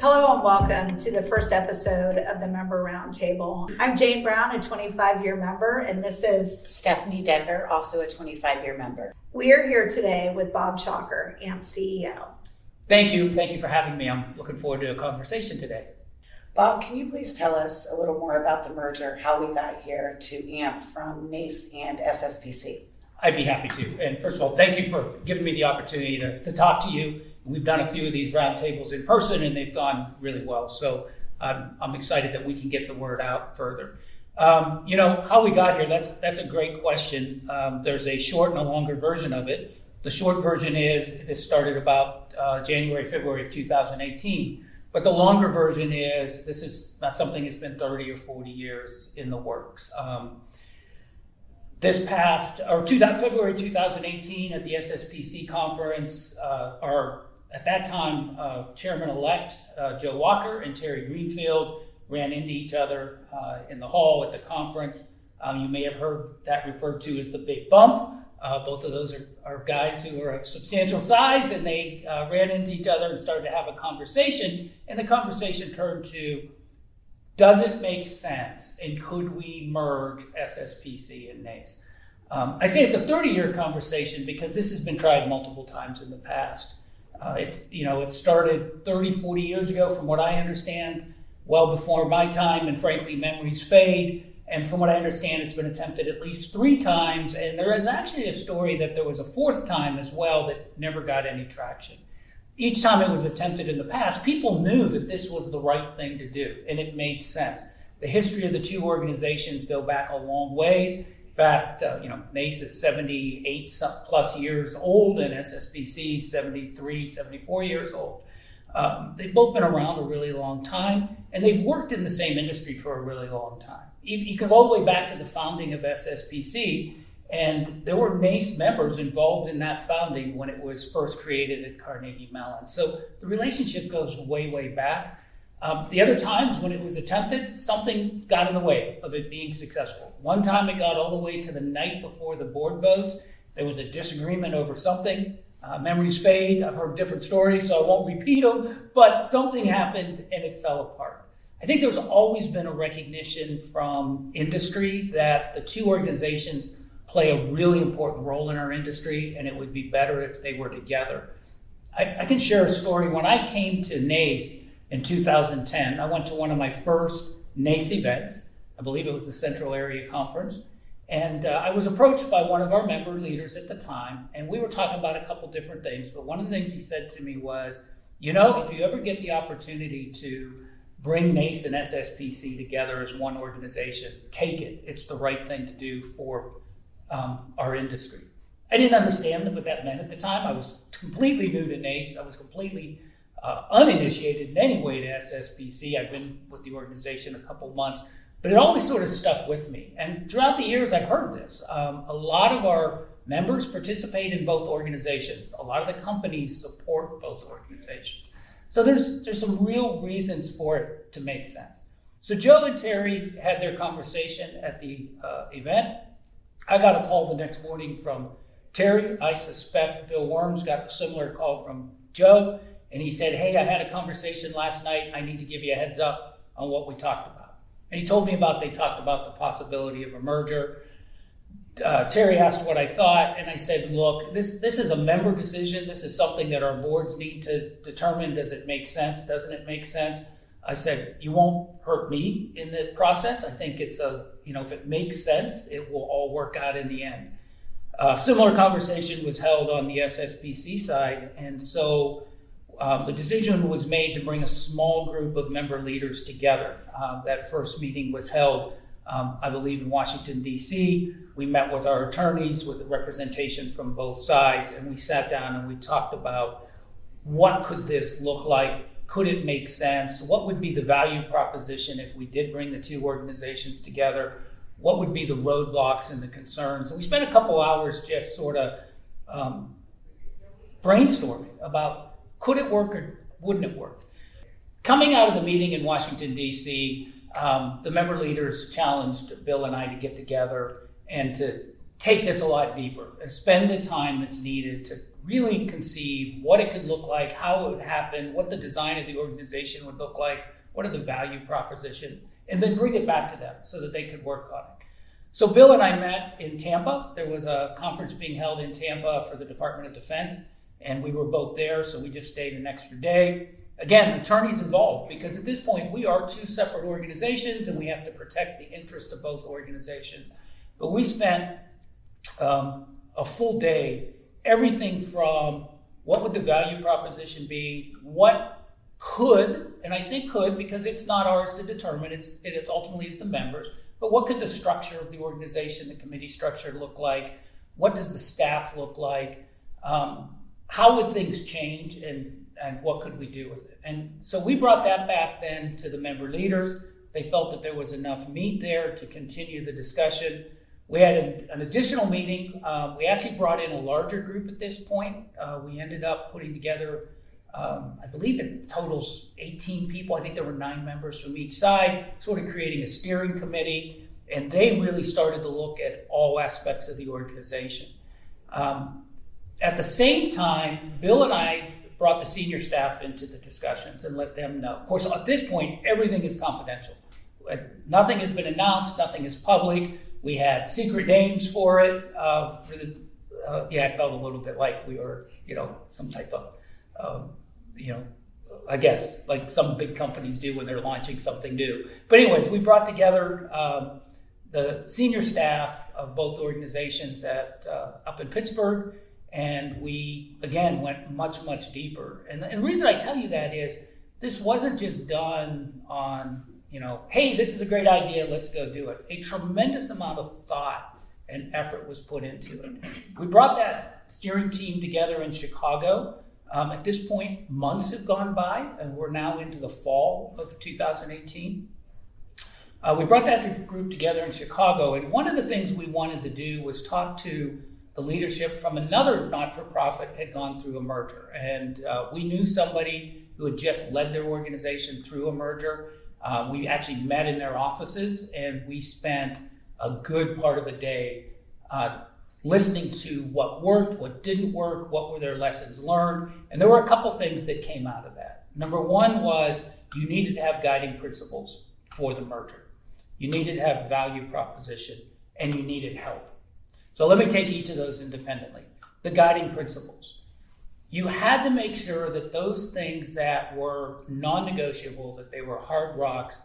Hello and welcome to the first episode of the Member Roundtable. I'm Jane Brown, a 25-year member, and this is Stephanie Decker, also a 25-year member. We are here today with Bob Chalker, AMP CEO. Thank you for having me. I'm looking forward to a conversation today. Bob, can you please tell us a little more about the merger, how we got here to AMP from NACE and SSPC? I'd be happy to. And first of all, thank you for giving me the opportunity to talk to you. We've done a few of these roundtables in person, and they've gone really well. So I'm excited that we can get the word out further. How we got here, that's a great question. There's a short and a longer version of it. The short version is this started about January, February of 2018. But the longer version is this is not something that's been 30 or 40 years in the works. This past, February 2018 at the SSPC conference, at that time, Chairman-elect Joe Walker and Terry Greenfield ran into each other in the hall at the conference. You may have heard that referred to as the big bump. Both of those are guys who are of substantial size, and they ran into each other and started to have a conversation. And the conversation turned to, does it make sense, and could we merge SSPC and NACE? I say it's a 30-year conversation because this has been tried multiple times in the past. It started 30, 40 years ago, from what I understand, well before my time, and frankly, memories fade. And from what I understand, it's been attempted at least 3 times. And there is actually a story that there was a 4th time as well that never got any traction. Each time it was attempted in the past, people knew that this was the right thing to do, and it made sense. The history of the two organizations go back a long ways. In fact, NACE is 78 plus years old, and SSPC 73, 74 years old. They've both been around a really long time, and they've worked in the same industry for a really long time. You can go all the way back to the founding of SSPC, and there were NACE members involved in that founding when it was first created at Carnegie Mellon. So the relationship goes way, way back. The other times when it was attempted, something got in the way of it being successful. One time it got all the way to the night before the board votes. There was a disagreement over something. Memories fade. I've heard different stories, so I won't repeat them, but something happened and it fell apart. I think there's always been a recognition from industry that the two organizations play a really important role in our industry, and it would be better if they were together. I can share a story. When I came to NACE in 2010, I went to one of my first NACE events. I believe it was the Central Area Conference. And I was approached by one of our member leaders at the time, and we were talking about a couple different things. But one of the things he said to me was, if you ever get the opportunity to bring NACE and SSPC together as one organization, take it. It's the right thing to do for our industry. I didn't understand what that meant at the time. I was completely new to NACE. I was completely uninitiated in any way to SSPC. I've been with the organization a couple months, but it always sort of stuck with me. And throughout the years, I've heard this. A lot of our members participate in both organizations. A lot of the companies support both organizations. So there's some real reasons for it to make sense. So Joe and Terry had their conversation at the event. I got a call the next morning from Terry. I suspect Bill Worms got a similar call from Joe. And he said, hey, I had a conversation last night. I need to give you a heads up on what we talked about. And he told me they talked about the possibility of a merger. Terry asked what I thought, and I said, look, this is a member decision. This is something that our boards need to determine. Does it make sense? Doesn't it make sense? I said, you won't hurt me in the process. I think it's if it makes sense, it will all work out in the end. Similar conversation was held on the SSPC side, and so the decision was made to bring a small group of member leaders together. That first meeting was held, I believe, in Washington, D.C. We met with our attorneys with representation from both sides, and we sat down and we talked about what could this look like? Could it make sense? What would be the value proposition if we did bring the two organizations together? What would be the roadblocks and the concerns? And we spent a couple hours just sort of brainstorming about could it work or wouldn't it work? Coming out of the meeting in Washington, D.C., the member leaders challenged Bill and I to get together and to take this a lot deeper and spend the time that's needed to really conceive what it could look like, how it would happen, what the design of the organization would look like, what are the value propositions, and then bring it back to them so that they could work on it. So Bill and I met in Tampa. There was a conference being held in Tampa for the Department of Defense, and we were both there, so we just stayed an extra day. Again, attorneys involved, because at this point we are two separate organizations and we have to protect the interest of both organizations. But we spent a full day, everything from what would the value proposition be, what could, and I say could because it's not ours to determine, it ultimately is the members, but what could the structure of the organization, the committee structure look like? What does the staff look like? How would things change, and what could we do with it? And so we brought that back then to the member leaders. They felt that there was enough meat there to continue the discussion. We had an additional meeting. We actually brought in a larger group at this point. We ended up putting together, I believe it totals 18 people. I think there were 9 members from each side, sort of creating a steering committee. And they really started to look at all aspects of the organization. At the same time, Bill and I brought the senior staff into the discussions and let them know. Of course, at this point, everything is confidential. Nothing has been announced, nothing is public. We had secret names for it. It felt a little bit like we were, some type of, I guess, like some big companies do when they're launching something new. But anyways, we brought together the senior staff of both organizations up in Pittsburgh, and we, again, went much, much deeper. And the reason I tell you that is this wasn't just done on, hey, this is a great idea, let's go do it. A tremendous amount of thought and effort was put into it. We brought that steering team together in Chicago. At this point, months have gone by, and we're now into the fall of 2018. We brought that group together in Chicago, and one of the things we wanted to do was talk to the leadership from another not-for-profit had gone through a merger. And we knew somebody who had just led their organization through a merger. We actually met in their offices, and we spent a good part of a day listening to what worked, what didn't work, what were their lessons learned. And there were a couple things that came out of that. Number one was you needed to have guiding principles for the merger. You needed to have value proposition, and you needed help. So let me take each of those independently. The guiding principles. You had to make sure that those things that were non-negotiable, that they were hard rocks,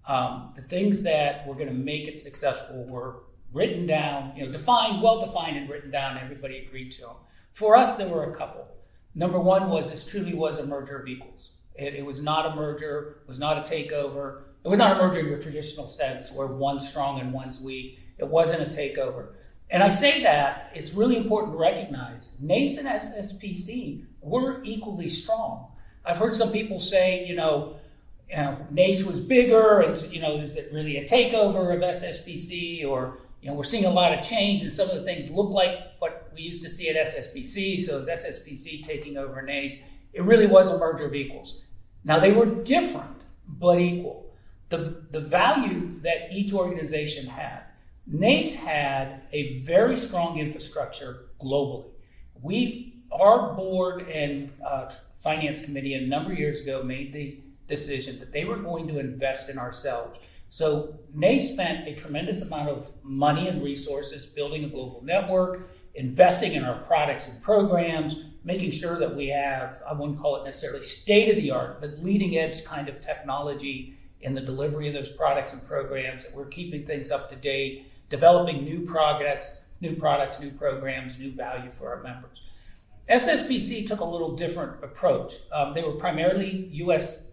the things that were going to make it successful were written down, defined, well-defined and written down. Everybody agreed to them. For us, there were a couple. Number one was this truly was a merger of equals. It was not a merger, it was not a takeover. It was not a merger in your traditional sense where one's strong and one's weak. It wasn't a takeover. And I say that, it's really important to recognize NACE and SSPC were equally strong. I've heard some people say, NACE was bigger and, is it really a takeover of SSPC? Or, we're seeing a lot of change and some of the things look like what we used to see at SSPC. So is SSPC taking over NACE? It really was a merger of equals. Now they were different, but equal. The value that each organization had. NACE had a very strong infrastructure globally. Our board and finance committee a number of years ago made the decision that they were going to invest in ourselves. So NACE spent a tremendous amount of money and resources building a global network, investing in our products and programs, making sure that we have, I wouldn't call it necessarily state-of-the-art, but leading-edge kind of technology in the delivery of those products and programs, that we're keeping things up to date, developing new products, new programs, new value for our members. SSPC took a little different approach. They were primarily U.S.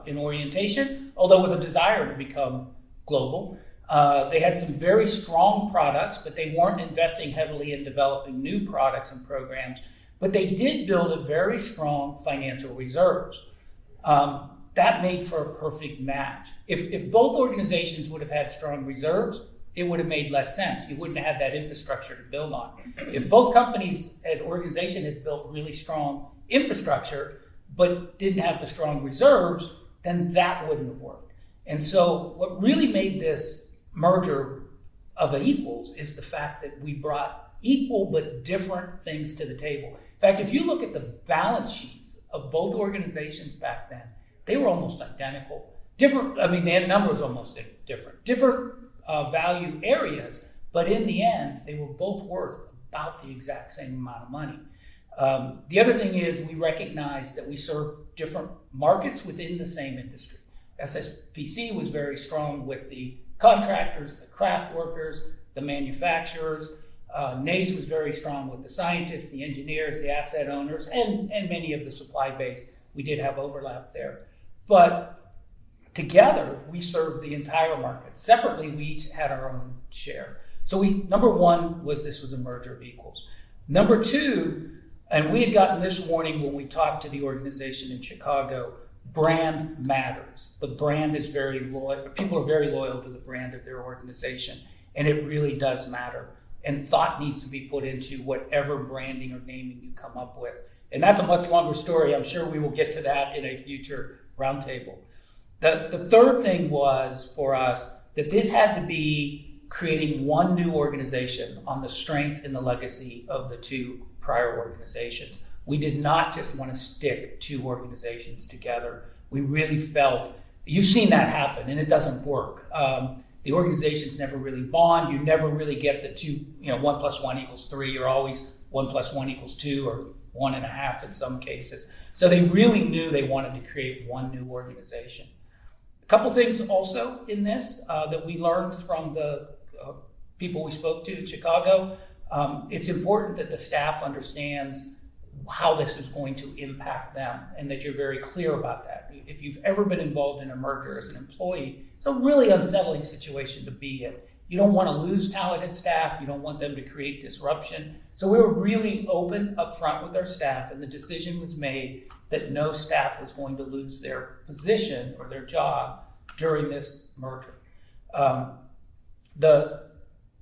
In orientation, although with a desire to become global. They had some very strong products, but they weren't investing heavily in developing new products and programs. But they did build a very strong financial reserves. That made for a perfect match. If both organizations would have had strong reserves, it would have made less sense. You wouldn't have had that infrastructure to build on. If both companies and organization had built really strong infrastructure, but didn't have the strong reserves, then that wouldn't have worked. And so what really made this merger of equals is the fact that we brought equal but different things to the table. In fact, if you look at the balance sheets of both organizations back then, they were almost identical. Different, I mean, they had numbers almost different value areas, but in the end, they were both worth about the exact same amount of money. The other thing is we recognize that we serve different markets within the same industry. SSPC was very strong with the contractors, the craft workers, the manufacturers. NACE was very strong with the scientists, the engineers, the asset owners, and many of the supply base. We did have overlap there. But together, we served the entire market. Separately, we each had our own share. So number one was this was a merger of equals. Number two, and we had gotten this warning when we talked to the organization in Chicago, brand matters. The brand is very loyal. People are very loyal to the brand of their organization, and it really does matter. And thought needs to be put into whatever branding or naming you come up with. And that's a much longer story. I'm sure we will get to that in a future roundtable. The third thing was for us that this had to be creating one new organization on the strength and the legacy of the two prior organizations. We did not just want to stick two organizations together. We really felt, you've seen that happen, and it doesn't work. The organizations never really bond. You never really get the two, 1 + 1 = 3. You're always 1 + 1 = 2 or 1.5 in some cases. So they really knew they wanted to create one new organization. A couple things also in this that we learned from the people we spoke to in Chicago. It's important that the staff understands how this is going to impact them and that you're very clear about that. If you've ever been involved in a merger as an employee, it's a really unsettling situation to be in. You don't want to lose talented staff. You don't want them to create disruption. So we were really open up front with our staff, and the decision was made that no staff was going to lose their position or their job during this merger.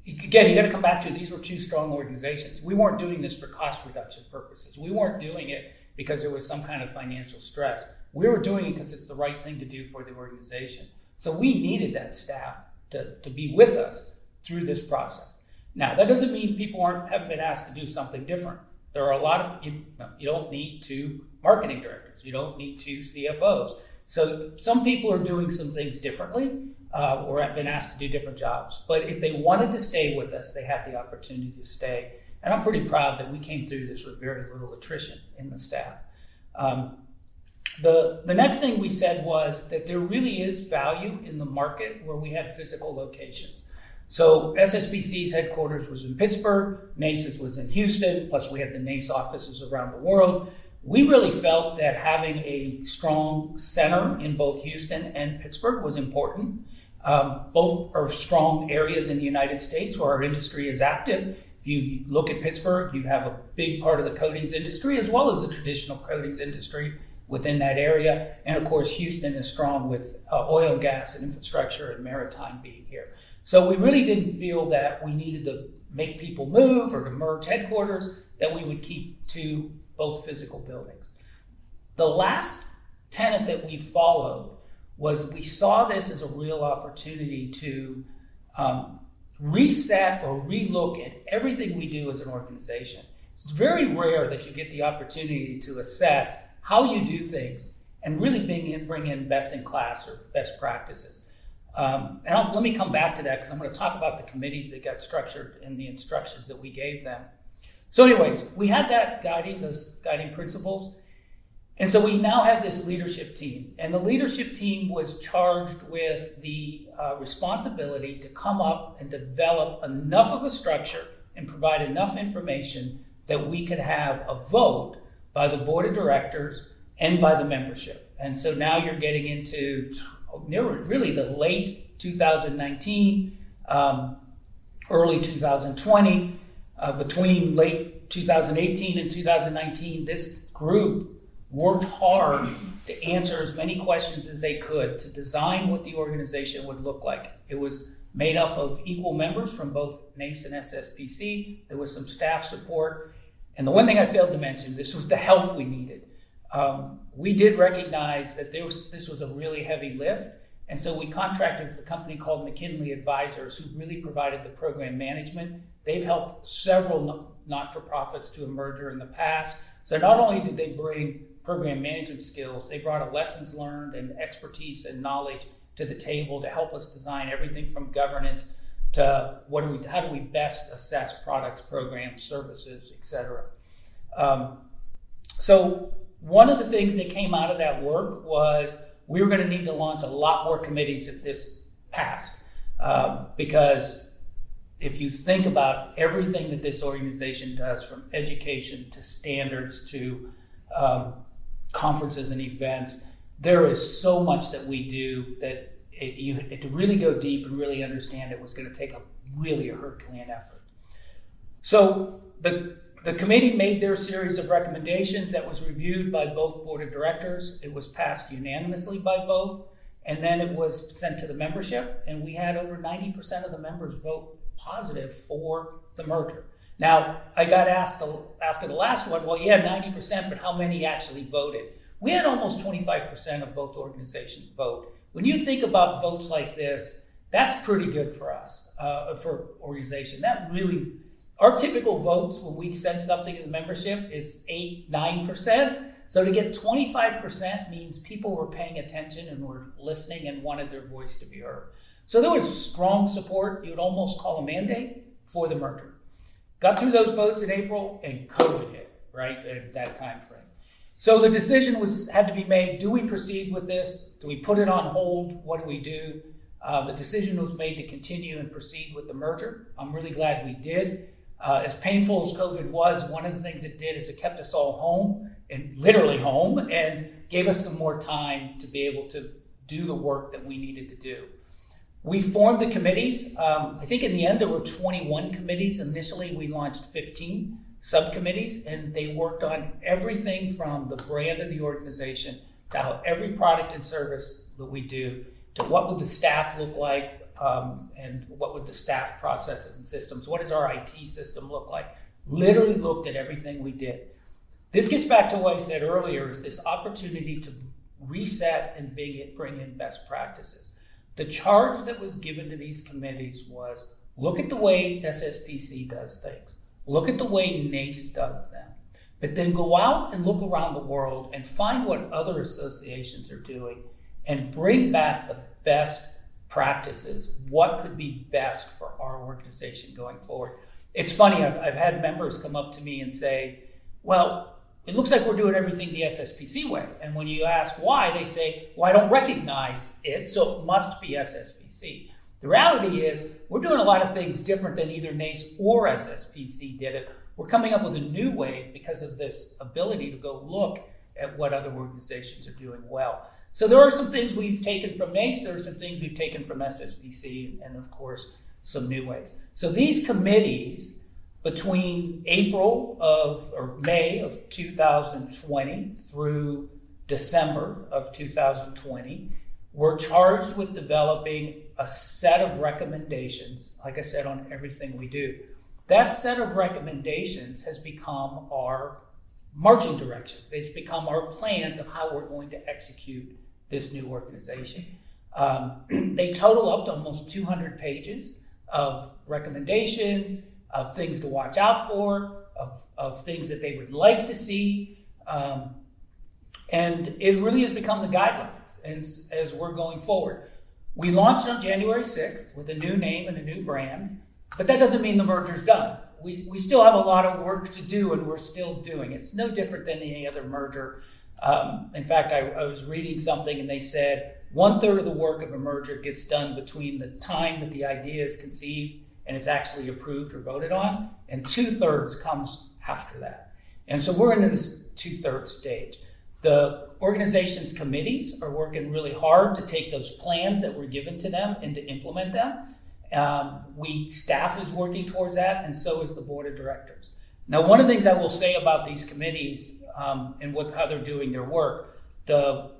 Again, you got to come back to these were two strong organizations. We weren't doing this for cost reduction purposes. We weren't doing it because there was some kind of financial stress. We were doing it because it's the right thing to do for the organization. So we needed that staff to be with us through this process. Now, that doesn't mean people haven't been asked to do something different. There are a lot of, you don't need two marketing directors. You don't need two CFOs. So some people are doing some things differently or have been asked to do different jobs. But if they wanted to stay with us, they had the opportunity to stay. And I'm pretty proud that we came through this with very little attrition in the staff. The next thing we said was that there really is value in the market where we had physical locations. So SSPC's headquarters was in Pittsburgh, NACE's was in Houston, plus we had the NACE offices around the world. We really felt that having a strong center in both Houston and Pittsburgh was important. Both are strong areas in the United States where our industry is active. If you look at Pittsburgh, you have a big part of the coatings industry as well as the traditional coatings industry within that area. And of course, Houston is strong with oil and gas and infrastructure and maritime being here. So we really didn't feel that we needed to make people move or to merge headquarters, that we would keep both physical buildings. The last tenet that we followed was we saw this as a real opportunity to reset or relook at everything we do as an organization. It's very rare that you get the opportunity to assess how you do things and really bring in best in class or best practices. Let me come back to that because I'm going to talk about the committees that got structured and the instructions that we gave them. So anyways, we had that those guiding principles. And so we now have this leadership team. And the leadership team was charged with the responsibility to come up and develop enough of a structure and provide enough information that we could have a vote by the board of directors and by the membership. And so now you're getting into really the late 2019, early 2020, between late 2018 and 2019, this group worked hard to answer as many questions as they could to design what the organization would look like. It was made up of equal members from both NACE and SSPC. There was some staff support. And the one thing I failed to mention, this was the help we needed. We did recognize that this was a really heavy lift, And so we contracted with a company called McKinley Advisors, who really provided the program management. They've helped several not-for-profits to a merger in the past. So not only did they bring program management skills, they brought a lessons learned and expertise and knowledge to the table to help us design everything from governance to how do we best assess products, programs, services, et cetera. So one of the things that came out of that work was we were going to need to launch a lot more committees if this passed, because if you think about everything that this organization does, from education to standards to conferences and events, there is so much that we do that to really go deep and really understand it was going to take a Herculean effort. So the committee made their series of recommendations that was reviewed by both board of directors. It was passed unanimously by both, and then it was sent to the membership, and we had over 90% of the members vote positive for the merger. Now, I got asked after the last one, well, yeah, 90%, but how many actually voted? We had almost 25% of both organizations vote. When you think about votes like this, that's pretty good for us, for organization. That really, our typical votes when we send something to the membership is 8-9%. So to get 25% means people were paying attention and were listening and wanted their voice to be heard. So there was strong support. You would almost call a mandate for the merger. Got through those votes in April, and COVID hit, right, at that time frame. So the decision had to be made. Do we proceed with this? Do we put it on hold? What do we do? The decision was made to continue and proceed with the merger. I'm really glad we did. As painful as COVID was, one of the things it did is it kept us all home, and literally home, and gave us some more time to be able to do the work that we needed to do. We formed the committees. I think in the end there were 21 committees. Initially we launched 15 subcommittees, and they worked on everything from the brand of the organization to how every product and service that we do, to what would the staff look like, and what would the staff processes and systems, what does our IT system look like? Literally looked at everything we did. This gets back to what I said earlier, is this opportunity to reset and bring in best practices. The charge that was given to these committees was, look at the way SSPC does things. Look at the way NACE does them. But then go out and look around the world and find what other associations are doing and bring back the best practices. What could be best for our organization going forward? It's funny, I've had members come up to me and say, well, it looks like we're doing everything the SSPC way. And when you ask why, they say, well, I don't recognize it, so it must be SSPC. The reality is, we're doing a lot of things different than either NACE or SSPC did it. We're coming up with a new way because of this ability to go look at what other organizations are doing well. So there are some things we've taken from NACE, there are some things we've taken from SSPC, and of course, some new ways. So these committees, between May of 2020 through December of 2020, were charged with developing a set of recommendations, like I said, on everything we do. That set of recommendations has become our marching direction. It's become our plans of how we're going to execute this new organization. They total up to almost 200 pages of recommendations, of things to watch out for, of things that they would like to see. And it really has become the guidelines as we're going forward. We launched on January 6th with a new name and a new brand, but that doesn't mean the merger's done. We still have a lot of work to do, and we're still doing it. It's no different than any other merger. In fact, I was reading something and they said 1/3 of the work of a merger gets done between the time that the idea is conceived and it's actually approved or voted on, and 2/3 comes after that. And so we're in this 2/3 stage. The organization's committees are working really hard to take those plans that were given to them and to implement them. Staff is working towards that, and so is the board of directors. Now, one of the things I will say about these committees and how they're doing their work, the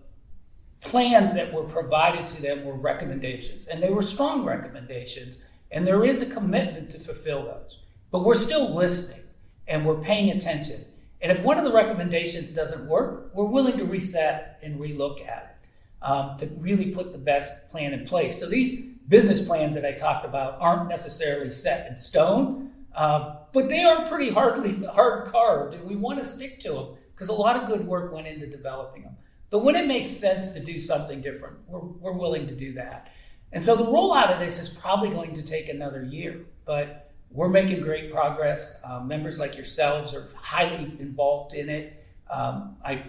plans that were provided to them were recommendations, and they were strong recommendations, and there is a commitment to fulfill those. But we're still listening, and we're paying attention. And if one of the recommendations doesn't work, we're willing to reset and relook at it. to really put the best plan in place. So these business plans that I talked about aren't necessarily set in stone, but they are pretty hard carved, and we want to stick to them because a lot of good work went into developing them. But when it makes sense to do something different, we're willing to do that. And so the rollout of this is probably going to take another year, but we're making great progress. Members like yourselves are highly involved in it. I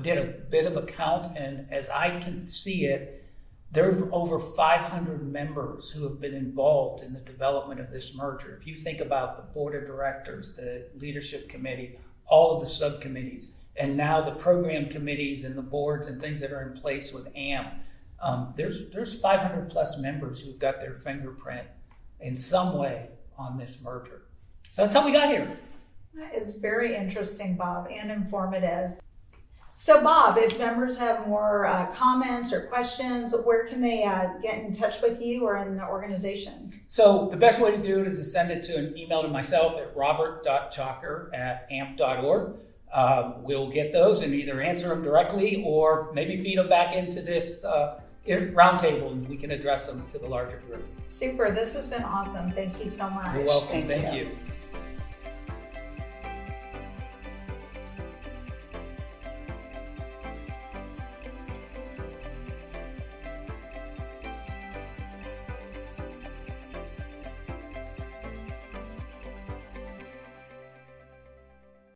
did a bit of a count, and as I can see it, there are over 500 members who have been involved in the development of this merger. If you think about the board of directors, the leadership committee, all of the subcommittees, and now the program committees and the boards and things that are in place with AMP, there's 500 plus members who've got their fingerprint in some way on this merger. So that's how we got here. That is very interesting, Bob, and informative. So Bob, if members have more comments or questions, where can they get in touch with you or in the organization? So the best way to do it is to send it to an email to myself at robert.chalker@amp.org. We'll get those and either answer them directly or maybe feed them back into this roundtable, and we can address them to the larger group. Super. This has been awesome. Thank you so much. You're welcome. Thank Thank you. you.